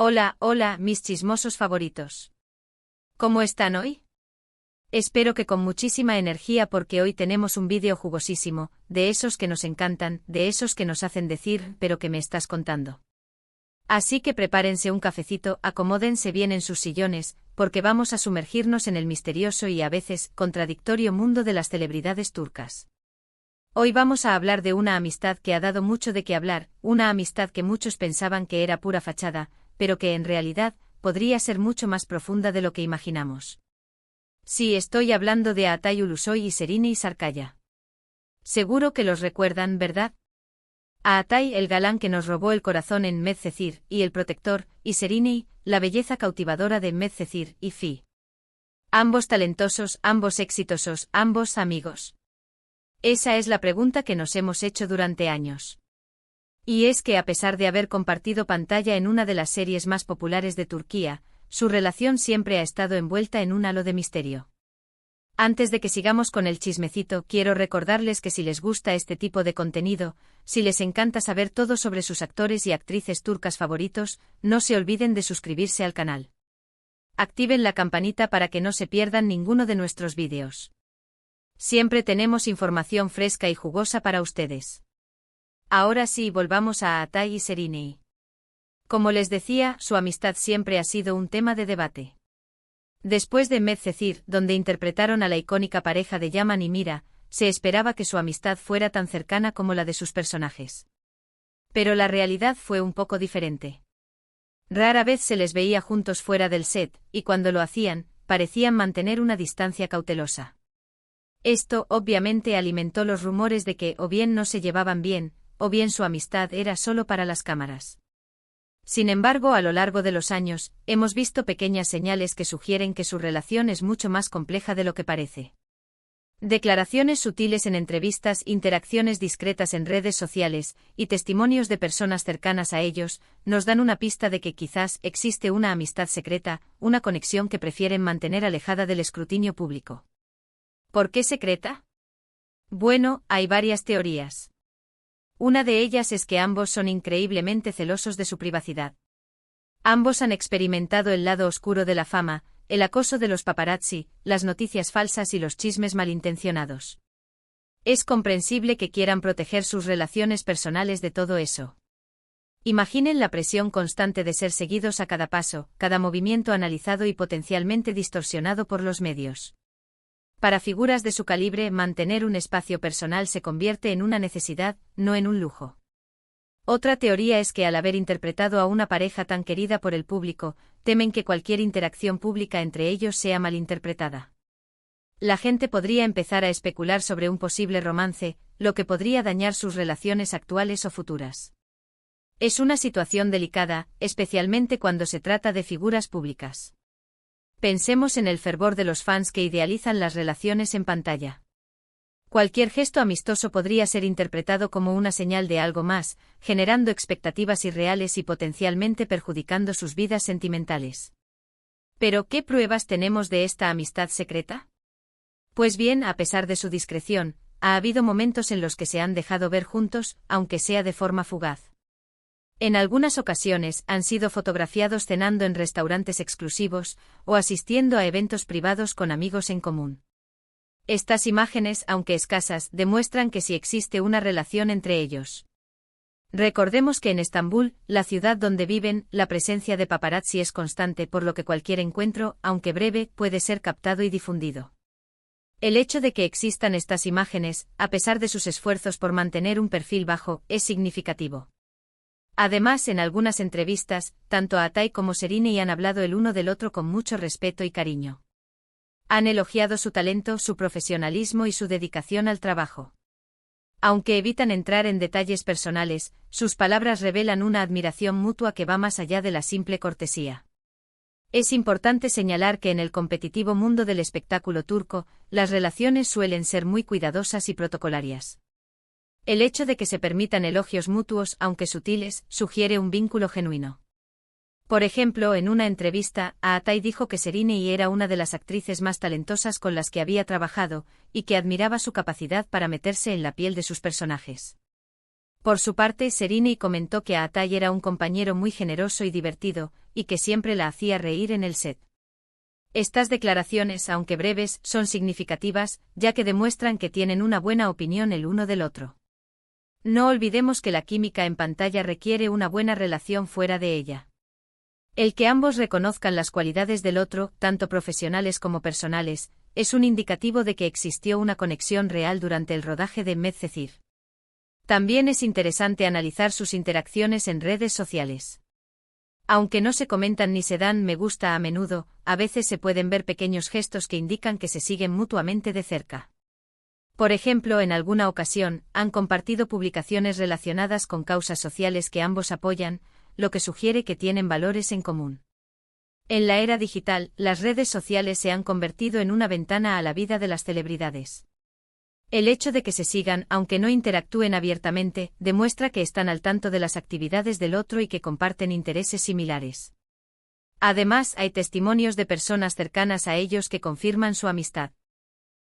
Hola, hola, mis chismosos favoritos. ¿Cómo están hoy? Espero que con muchísima energía porque hoy tenemos un vídeo jugosísimo, de esos que nos encantan, de esos que nos hacen decir, pero que me estás contando. Así que prepárense un cafecito, acomódense bien en sus sillones, porque vamos a sumergirnos en el misterioso y a veces contradictorio mundo de las celebridades turcas. Hoy vamos a hablar de una amistad que ha dado mucho de qué hablar, una amistad que muchos pensaban que era pura fachada, pero que en realidad podría ser mucho más profunda de lo que imaginamos. Sí, estoy hablando de Atay Ulusoy y Serenay Sarkaya. Seguro que los recuerdan, ¿verdad? A Atay, el galán que nos robó el corazón en Medcezir, y el protector, y Serenay, la belleza cautivadora de Medcezir y Fi. Ambos talentosos, ambos exitosos, ambos amigos. Esa es la pregunta que nos hemos hecho durante años. Y es que a pesar de haber compartido pantalla en una de las series más populares de Turquía, su relación siempre ha estado envuelta en un halo de misterio. Antes de que sigamos con el chismecito, quiero recordarles que si les gusta este tipo de contenido, si les encanta saber todo sobre sus actores y actrices turcas favoritos, no se olviden de suscribirse al canal. Activen la campanita para que no se pierdan ninguno de nuestros vídeos. Siempre tenemos información fresca y jugosa para ustedes. Ahora sí, volvamos a Atay y Serenay. Como les decía, su amistad siempre ha sido un tema de debate. Después de Medcezir, donde interpretaron a la icónica pareja de Yaman y Mira, se esperaba que su amistad fuera tan cercana como la de sus personajes. Pero la realidad fue un poco diferente. Rara vez se les veía juntos fuera del set, y cuando lo hacían, parecían mantener una distancia cautelosa. Esto, obviamente, alimentó los rumores de que o bien no se llevaban bien, o bien su amistad era solo para las cámaras. Sin embargo, a lo largo de los años, hemos visto pequeñas señales que sugieren que su relación es mucho más compleja de lo que parece. Declaraciones sutiles en entrevistas, interacciones discretas en redes sociales, y testimonios de personas cercanas a ellos, nos dan una pista de que quizás existe una amistad secreta, una conexión que prefieren mantener alejada del escrutinio público. ¿Por qué secreta? Bueno, hay varias teorías. Una de ellas es que ambos son increíblemente celosos de su privacidad. Ambos han experimentado el lado oscuro de la fama, el acoso de los paparazzi, las noticias falsas y los chismes malintencionados. Es comprensible que quieran proteger sus relaciones personales de todo eso. Imaginen la presión constante de ser seguidos a cada paso, cada movimiento analizado y potencialmente distorsionado por los medios. Para figuras de su calibre, mantener un espacio personal se convierte en una necesidad, no en un lujo. Otra teoría es que al haber interpretado a una pareja tan querida por el público, temen que cualquier interacción pública entre ellos sea malinterpretada. La gente podría empezar a especular sobre un posible romance, lo que podría dañar sus relaciones actuales o futuras. Es una situación delicada, especialmente cuando se trata de figuras públicas. Pensemos en el fervor de los fans que idealizan las relaciones en pantalla. Cualquier gesto amistoso podría ser interpretado como una señal de algo más, generando expectativas irreales y potencialmente perjudicando sus vidas sentimentales. ¿Pero qué pruebas tenemos de esta amistad secreta? Pues bien, a pesar de su discreción, ha habido momentos en los que se han dejado ver juntos, aunque sea de forma fugaz. En algunas ocasiones han sido fotografiados cenando en restaurantes exclusivos, o asistiendo a eventos privados con amigos en común. Estas imágenes, aunque escasas, demuestran que sí existe una relación entre ellos. Recordemos que en Estambul, la ciudad donde viven, la presencia de paparazzi es constante, por lo que cualquier encuentro, aunque breve, puede ser captado y difundido. El hecho de que existan estas imágenes, a pesar de sus esfuerzos por mantener un perfil bajo, es significativo. Además, en algunas entrevistas, tanto Atay como Serenay han hablado el uno del otro con mucho respeto y cariño. Han elogiado su talento, su profesionalismo y su dedicación al trabajo. Aunque evitan entrar en detalles personales, sus palabras revelan una admiración mutua que va más allá de la simple cortesía. Es importante señalar que en el competitivo mundo del espectáculo turco, las relaciones suelen ser muy cuidadosas y protocolarias. El hecho de que se permitan elogios mutuos, aunque sutiles, sugiere un vínculo genuino. Por ejemplo, en una entrevista, Atay dijo que Serenay era una de las actrices más talentosas con las que había trabajado, y que admiraba su capacidad para meterse en la piel de sus personajes. Por su parte, Sereney comentó que Atay era un compañero muy generoso y divertido, y que siempre la hacía reír en el set. Estas declaraciones, aunque breves, son significativas, ya que demuestran que tienen una buena opinión el uno del otro. No olvidemos que la química en pantalla requiere una buena relación fuera de ella. El que ambos reconozcan las cualidades del otro, tanto profesionales como personales, es un indicativo de que existió una conexión real durante el rodaje de Medcezir. También es interesante analizar sus interacciones en redes sociales. Aunque no se comentan ni se dan me gusta a menudo, a veces se pueden ver pequeños gestos que indican que se siguen mutuamente de cerca. Por ejemplo, en alguna ocasión, han compartido publicaciones relacionadas con causas sociales que ambos apoyan, lo que sugiere que tienen valores en común. En la era digital, las redes sociales se han convertido en una ventana a la vida de las celebridades. El hecho de que se sigan, aunque no interactúen abiertamente, demuestra que están al tanto de las actividades del otro y que comparten intereses similares. Además, hay testimonios de personas cercanas a ellos que confirman su amistad.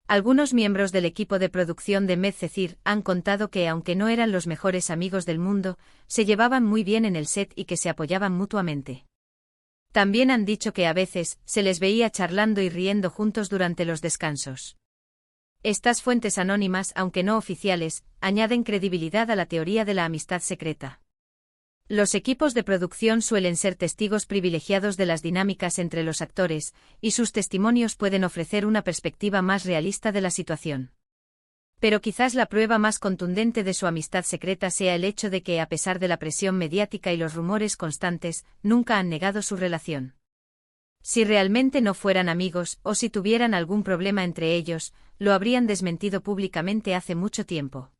Algunos miembros del equipo de producción de Medcezir han contado que, aunque no eran los mejores amigos del mundo, se llevaban muy bien en el set y que se apoyaban mutuamente. También han dicho que a veces se les veía charlando y riendo juntos durante los descansos. Estas fuentes anónimas, aunque no oficiales, añaden credibilidad a la teoría de la amistad secreta. Los equipos de producción suelen ser testigos privilegiados de las dinámicas entre los actores, y sus testimonios pueden ofrecer una perspectiva más realista de la situación. Pero quizás la prueba más contundente de su amistad secreta sea el hecho de que, a pesar de la presión mediática y los rumores constantes, nunca han negado su relación. Si realmente no fueran amigos, o si tuvieran algún problema entre ellos, lo habrían desmentido públicamente hace mucho tiempo.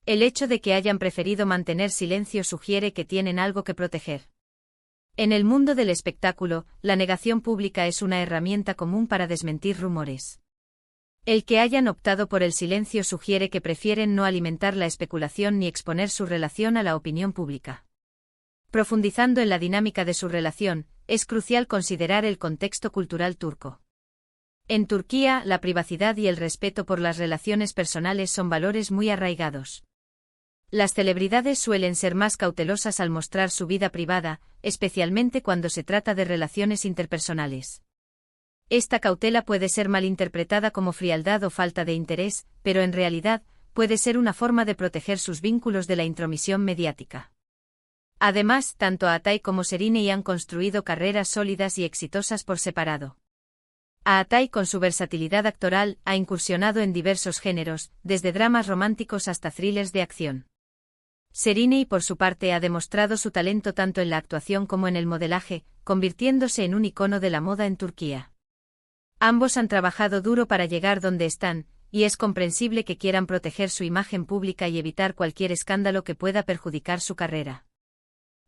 El hecho de que hayan preferido mantener silencio sugiere que tienen algo que proteger. En el mundo del espectáculo, la negación pública es una herramienta común para desmentir rumores. El que hayan optado por el silencio sugiere que prefieren no alimentar la especulación ni exponer su relación a la opinión pública. Profundizando en la dinámica de su relación, es crucial considerar el contexto cultural turco. En Turquía, la privacidad y el respeto por las relaciones personales son valores muy arraigados. Las celebridades suelen ser más cautelosas al mostrar su vida privada, especialmente cuando se trata de relaciones interpersonales. Esta cautela puede ser malinterpretada como frialdad o falta de interés, pero en realidad, puede ser una forma de proteger sus vínculos de la intromisión mediática. Además, tanto Atay como Sereney han construido carreras sólidas y exitosas por separado. Atay, con su versatilidad actoral, ha incursionado en diversos géneros, desde dramas románticos hasta thrillers de acción. Sereney, por su parte, ha demostrado su talento tanto en la actuación como en el modelaje, convirtiéndose en un icono de la moda en Turquía. Ambos han trabajado duro para llegar donde están, y es comprensible que quieran proteger su imagen pública y evitar cualquier escándalo que pueda perjudicar su carrera.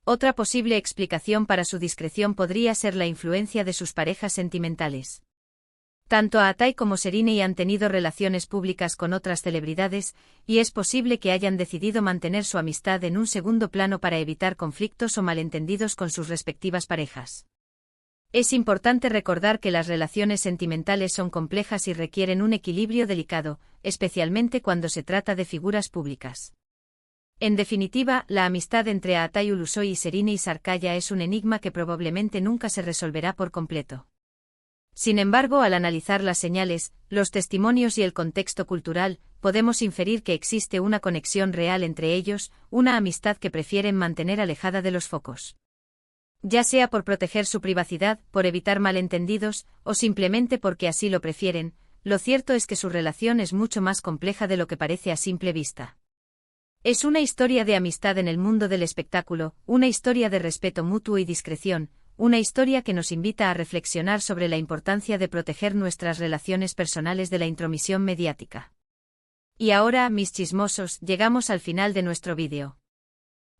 Otra posible explicación para su discreción podría ser la influencia de sus parejas sentimentales. Tanto Atay como Sereney han tenido relaciones públicas con otras celebridades, y es posible que hayan decidido mantener su amistad en un segundo plano para evitar conflictos o malentendidos con sus respectivas parejas. Es importante recordar que las relaciones sentimentales son complejas y requieren un equilibrio delicado, especialmente cuando se trata de figuras públicas. En definitiva, la amistad entre Atay Ulusoy y Sereney Sarkaya es un enigma que probablemente nunca se resolverá por completo. Sin embargo, al analizar las señales, los testimonios y el contexto cultural, podemos inferir que existe una conexión real entre ellos, una amistad que prefieren mantener alejada de los focos. Ya sea por proteger su privacidad, por evitar malentendidos, o simplemente porque así lo prefieren, lo cierto es que su relación es mucho más compleja de lo que parece a simple vista. Es una historia de amistad en el mundo del espectáculo, una historia de respeto mutuo y discreción, una historia que nos invita a reflexionar sobre la importancia de proteger nuestras relaciones personales de la intromisión mediática. Y ahora, mis chismosos, llegamos al final de nuestro vídeo.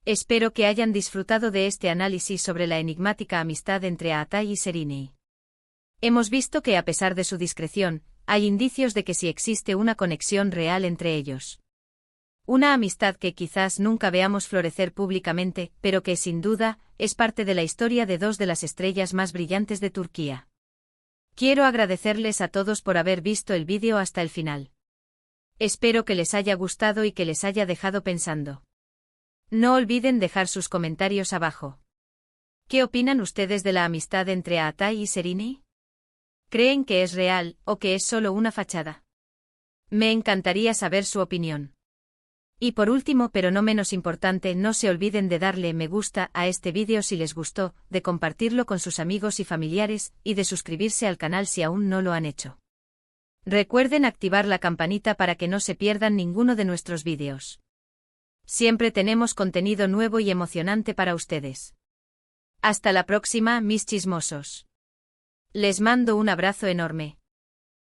Espero que hayan disfrutado de este análisis sobre la enigmática amistad entre Atay y Sereney. Hemos visto que, a pesar de su discreción, hay indicios de que sí existe una conexión real entre ellos. Una amistad que quizás nunca veamos florecer públicamente, pero que, sin duda, es parte de la historia de dos de las estrellas más brillantes de Turquía. Quiero agradecerles a todos por haber visto el vídeo hasta el final. Espero que les haya gustado y que les haya dejado pensando. No olviden dejar sus comentarios abajo. ¿Qué opinan ustedes de la amistad entre Aatai y Sereni? ¿Creen que es real o que es solo una fachada? Me encantaría saber su opinión. Y por último, pero no menos importante, no se olviden de darle me gusta a este vídeo si les gustó, de compartirlo con sus amigos y familiares, y de suscribirse al canal si aún no lo han hecho. Recuerden activar la campanita para que no se pierdan ninguno de nuestros vídeos. Siempre tenemos contenido nuevo y emocionante para ustedes. Hasta la próxima, mis chismosos. Les mando un abrazo enorme.